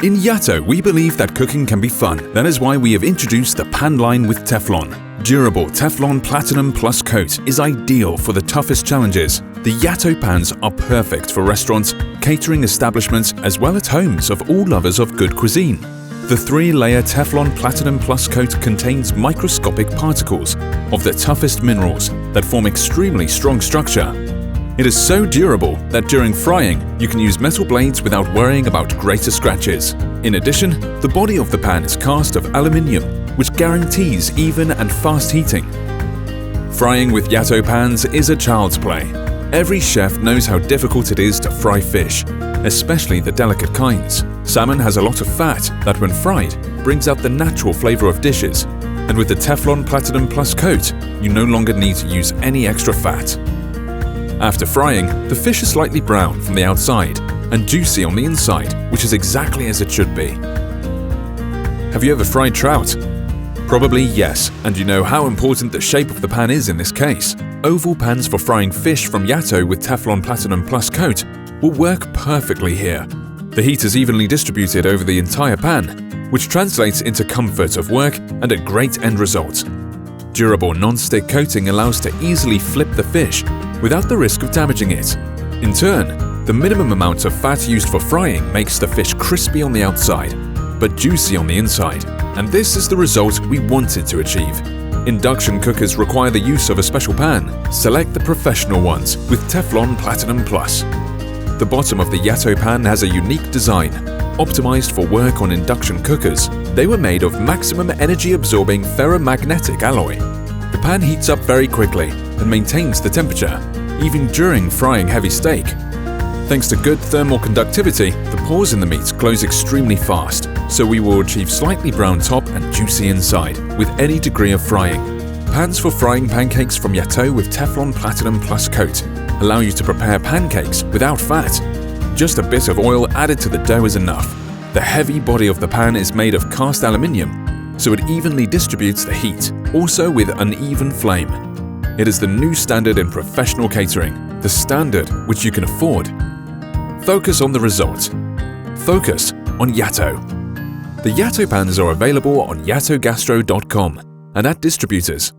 In YATO, we believe that cooking can be fun. That is why we have introduced the pan line with Teflon. Durable Teflon Platinum Plus coat is ideal for the toughest challenges. The YATO pans are perfect for restaurants, catering establishments, as well as homes of all lovers of good cuisine. The 3-layer Teflon Platinum Plus coat contains microscopic particles of the toughest minerals that form extremely strong structure. It is so durable that during frying, you can use metal blades without worrying about greater scratches. In addition, the body of the pan is cast of aluminium, which guarantees even and fast heating. Frying with YATO pans is a child's play. Every chef knows how difficult it is to fry fish, especially the delicate kinds. Salmon has a lot of fat that, when fried, brings out the natural flavor of dishes. And with the Teflon Platinum Plus coat, you no longer need to use any extra fat. After frying, the fish is slightly brown from the outside and juicy on the inside, which is exactly as it should be. Have you ever fried trout? Probably yes, and you know how important the shape of the pan is in this case. Oval pans for frying fish from YATO with Teflon Platinum Plus coat will work perfectly here. The heat is evenly distributed over the entire pan, which translates into comfort of work and a great end result. Durable non-stick coating allows to easily flip the fish without the risk of damaging it. In turn, the minimum amount of fat used for frying makes the fish crispy on the outside, but juicy on the inside. And this is the result we wanted to achieve. Induction cookers require the use of a special pan. Select the professional ones with Teflon Platinum Plus. The bottom of the YATO pan has a unique design, optimized for work on induction cookers. They were made of maximum energy-absorbing ferromagnetic alloy. The pan heats up very quickly and maintains the temperature, even during frying heavy steak. Thanks to good thermal conductivity, the pores in the meat close extremely fast, so we will achieve slightly brown top and juicy inside with any degree of frying. Pans for frying pancakes from YATO with Teflon Platinum Plus coat allow you to prepare pancakes without fat. Just a bit of oil added to the dough is enough. The heavy body of the pan is made of cast aluminium, so it evenly distributes the heat, also with uneven flame. It is the new standard in professional catering, the standard which you can afford. Focus on the result. Focus on YATO. The YATO pans are available on yatogastro.com and at distributors.